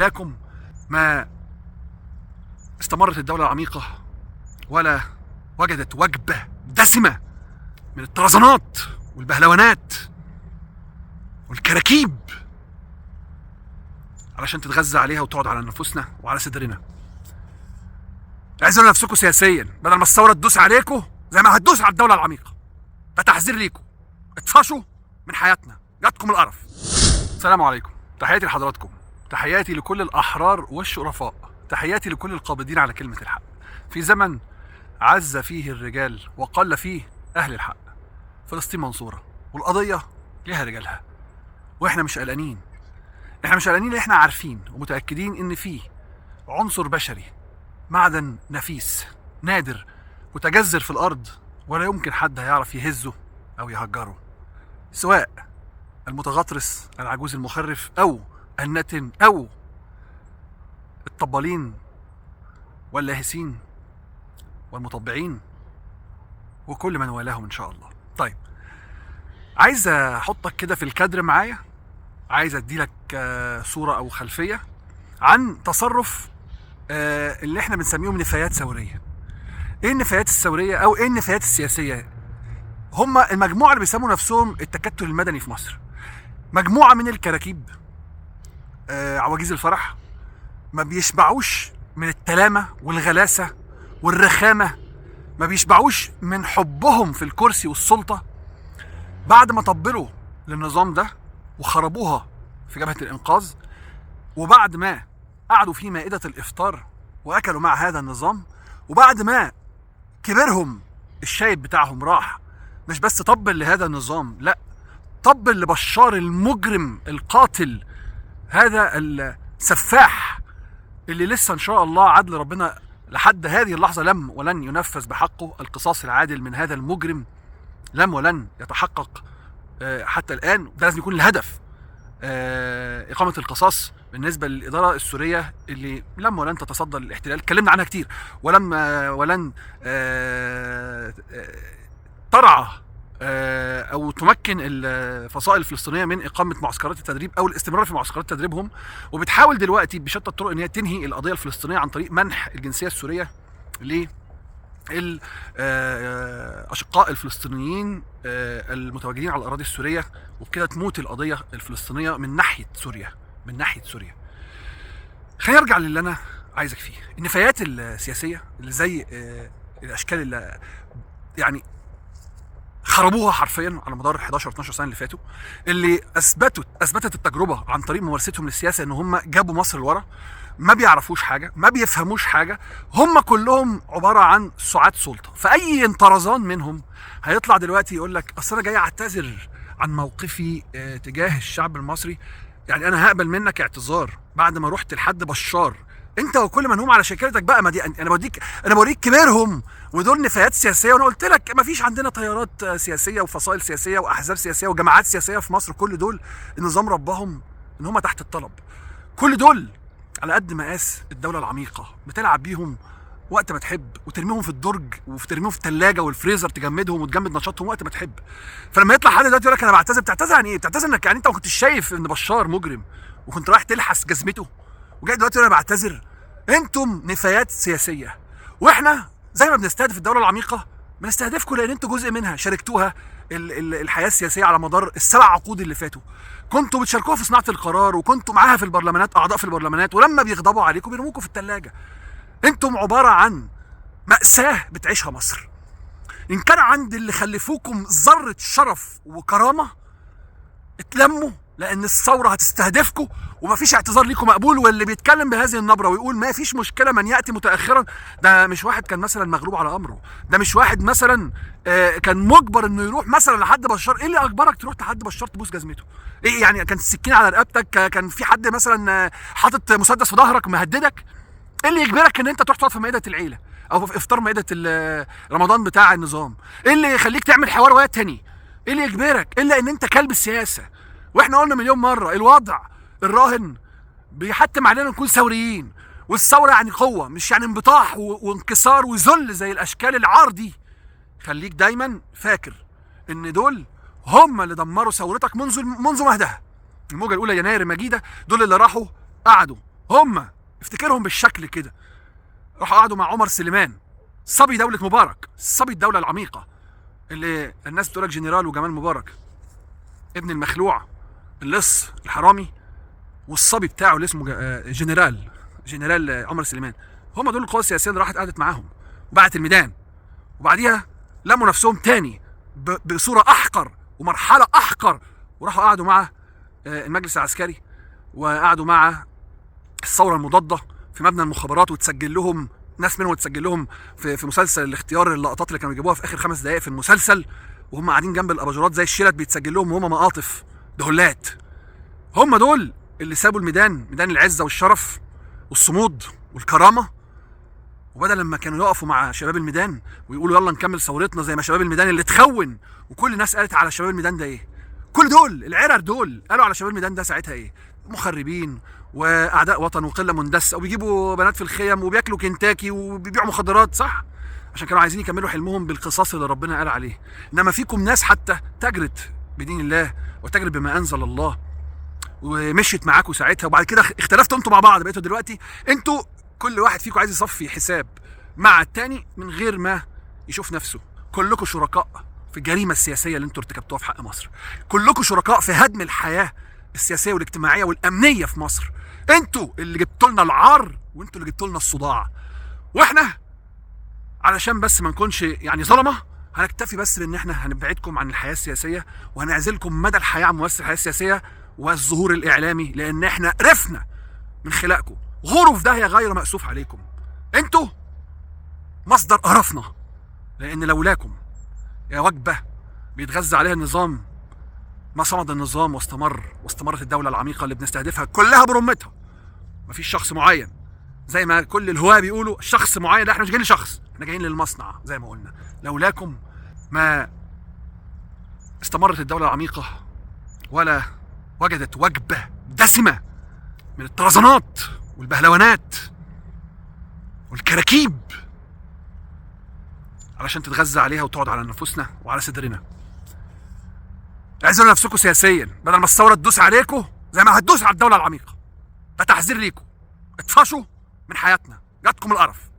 لولاكم ما استمرت الدولة العميقة ولا وجدت وجبة دسمة من الطرزانات والبهلوانات والكراكيب علشان تتغذى عليها وتقعد على نفوسنا وعلى صدرنا. اعزلوا نفسكم سياسيا بدل ما الثورة تدوس عليكم زي ما هتدوس على الدولة العميقة. ده تحذير ليكم، اطفشوا من حياتنا، جاتكم القرف. السلام عليكم، تحياتي لحضراتكم، تحياتي لكل الأحرار والشرفاء، تحياتي لكل القابضين على كلمة الحق في زمن عز فيه الرجال وقل فيه أهل الحق. فلسطين منصورة والقضية ليها رجالها، واحنا مش قلقانين. احنا مش قلقانين لان احنا عارفين ومتأكدين ان فيه عنصر بشري، معدن نفيس نادر متجذر في الأرض ولا يمكن حد هيعرف يهزه أو يهجره، سواء المتغطرس العجوز المخرف أو النتن أو الطبالين واللاهسين والمطبعين وكل من والاهم إن شاء الله. طيب، عايز أحطك كده في الكادر معايا، عايز أديلك صورة أو خلفية عن تصرف اللي احنا بنسميهم نفايات ثورية. ايه النفايات الثورية او ايه النفايات السياسية؟ هم المجموعة اللي بيسموا نفسهم التكتل المدني في مصر، مجموعة من الكراكيب، عواجيز الفرح، ما بيشبعوش من التلامة والغلاسة والرخامة، ما بيشبعوش من حبهم في الكرسي والسلطة بعد ما طبلوا للنظام ده وخربوها في جبهة الإنقاذ، وبعد ما قعدوا في مائدة الإفطار وأكلوا مع هذا النظام، وبعد ما كبرهم الشايب بتاعهم راح مش بس طبل لهذا النظام، لا طبل لبشار المجرم القاتل، هذا السفاح اللي لسه ان شاء الله عدل ربنا لحد هذه اللحظة لم ولن ينفذ بحقه القصاص العادل من هذا المجرم، لم ولن يتحقق حتى الآن. ده لازم يكون الهدف، إقامة القصاص بالنسبة للإدارة السورية اللي لم ولن تتصدى للاحتلال، اتكلمنا عنها كتير، ولن ترعى أو تمكن الفصائل الفلسطينية من إقامة معسكرات التدريب أو الاستمرار في معسكرات تدريبهم، وبتحاول دلوقتي بشتى الطرق إن هي تنهي القضية الفلسطينية عن طريق منح الجنسية السورية الأشقاء الفلسطينيين المتواجدين على الأراضي السورية، وبكده تموت القضية الفلسطينية من ناحية سوريا. خلينا نرجع للي أنا عايزك فيه، النفايات السياسية اللي زي الأشكال اللي يعني خربوها حرفيا على مدار 11-12 سنة اللي فاتوا، اللي أثبتت التجربة عن طريق ممارستهم للسياسة إن هم جابوا مصر لورا، ما بيعرفوش حاجة، ما بيفهموش حاجة، هم كلهم عبارة عن سعاة سلطة. فأي انطرزان منهم هيطلع دلوقتي يقول لك أصل أنا جاي أعتذر عن موقفي تجاه الشعب المصري، يعني أنا هقبل منك اعتذار بعد ما رحت لحد بشار، أنت وكل من هم على شكلتك بقى. ما دي أنا بوريك كبيرهم، ودول نفايات سياسية. وأنا قلت لك ما فيش عندنا تيارات سياسية وفصائل سياسية وأحزاب سياسية وجماعات سياسية في مصر، كل دول النظام ربهم إن هم تحت الطلب، كل دول على قد مقاس الدولة العميقة بتلعب بيهم وقت ما تحب، وترميهم في الدرج وترميهم في الثلاجة والفريزر، تجمدهم وتجمد نشاطهم وقت ما تحب. فلما يطلع حد دلوقتي يقول لك انا بعتذر، بتعتذر عن ايه؟ بتعتذر انك يعني انت ما كنتش شايف ان بشار مجرم وكنت رايح تلحس جزمته وجاي دلوقتي انا بعتذر؟ انتم نفايات سياسية، واحنا زي ما بنستهدف الدولة العميقة بنستهدفكم لان انتوا جزء منها، شاركتوها الحياة السياسية على مدار ال7 عقود اللي فاتوا، كنتوا بتشاركوها في صناعة القرار وكنتوا معاها في البرلمانات، أعضاء في البرلمانات، ولما بيغضبوا عليكم بيرموكوا في الثلاجة. انتم عبارة عن مأساة بتعيشها مصر. إن كان عند اللي خلفوكم ذرة شرف وكرامة، اتلموا لأن الثورة هتستهدفكم ومفيش اعتذار ليكم مقبول. واللي بيتكلم بهذه النبرة ويقول ما فيش مشكلة من يأتي متأخرا، ده مش واحد كان مثلا مغلوب على أمره، ده مش واحد مثلا كان مجبر إنه يروح مثلا لحد بشار. إيه اللي أجبرك تروح لحد بشار تبوس جزمته؟ إيه يعني كانت السكينة على رقبتك؟ كان في حد مثلا حاطط مسدس في ظهرك مهددك؟ إيه اللي يجبرك إن أنت تروح تقعد في مائدة العيلة أو في إفطار مائدة رمضان بتاع النظام؟ إيه اللي يخليك تعمل حوار وقت تاني؟ إيه اللي يجبرك إلا إن أنت كلب السياسة؟ واحنا قلنا مليون مرة الوضع الراهن بيحتم علينا نكون ثوريين، والثورة يعني قوة مش يعني انبطاح وانكسار وذل زي الاشكال العار دي. خليك دايما فاكر ان دول هم اللي دمروا ثورتك منذ مهدها. الموجة الاولى يناير المجيدة، دول اللي راحوا قعدوا هم افتكرهم بالشكل كده. راحوا قعدوا مع عمر سليمان، صبي دولة مبارك، صبي الدولة العميقة، اللي الناس بتقول لك جنرال وجمال مبارك، ابن المخلوع اللص الحرامي، والصبي بتاعه اللي اسمه جنرال عمر سليمان. هم دول القوى السياسيه اللي راحت قعدت معاهم وبعت الميدان، وبعديها لموا نفسهم تاني بصوره احقر ومرحله احقر، وراحوا قعدوا مع المجلس العسكري، وقعدوا مع الثوره المضاده في مبنى المخابرات، وتسجل لهم ناس منهم، تسجل لهم في مسلسل الاختيار اللقطات اللي كانوا بيجيبوها في اخر 5 دقائق في المسلسل وهم قاعدين جنب الاباجورات زي الشلت، بيتسجل لهم وهم مقاطف دهلات. هم دول اللي سابوا الميدان، ميدان العزه والشرف والصمود والكرامه، وبدل لما كانوا يقفوا مع شباب الميدان ويقولوا يلا نكمل ثورتنا زي ما شباب الميدان اللي تخون، وكل الناس قالت على شباب الميدان ده ايه؟ كل دول العرر دول قالوا على شباب الميدان ده ساعتها ايه؟ مخربين واعداء وطن وقله مندسه، وبيجيبوا بنات في الخيم وبياكلوا كنتاكي وبيبيعوا مخدرات، صح؟ عشان كانوا عايزين يكملوا حلمهم بالقصاص اللي ربنا قال عليه. انما فيكم ناس حتى تجرت بدين الله وتجرت بما انزل الله ومشيت معاكم ساعتها، وبعد كده اختلفتوا انتوا مع بعض، بقيتوا دلوقتي انتوا كل واحد فيكم عايز يصفي حساب مع التاني من غير ما يشوف نفسه. كلكم شركاء في الجريمه السياسيه اللي انتوا ارتكبتوها في حق مصر. كلكم شركاء في هدم الحياه السياسيه والاجتماعيه والامنيه في مصر. انتوا اللي جبتوا لنا العار، وانتوا اللي جبتوا لنا الصداع، واحنا علشان بس ما نكونش يعني ظلمه هنكتفي بس بان احنا هنبعدكم عن الحياه السياسيه، وهنعزلكم مدى الحياه عن مؤسسه الحياه السياسيه والظهور الاعلامي، لان احنا قرفنا من خلقكم. غوروا في داهيه غير مأسوف عليكم. انتوا مصدر قرفنا، لان لولاكم يا وجبه بيتغذى عليها النظام ما صمد النظام واستمرت الدوله العميقه اللي بنستهدفها كلها برمتها. مفيش شخص معين زي ما كل الهواه بيقولوا شخص معين، لا احنا مش جايين لشخص، احنا جايين للمصنع زي ما قلنا. لولاكم ما استمرت الدوله العميقه ولا وجدت وجبه دسمه من الطرزانات والبهلوانات والكراكيب علشان تتغذى عليها وتقعد على نفوسنا وعلى صدرنا. اعزلوا نفسكم سياسيا بدل ما الثوره تدوس عليكم زي ما هتدوس على الدوله العميقه. ده تحذير ليكم، اطفشوا من حياتنا، جاتكم القرف.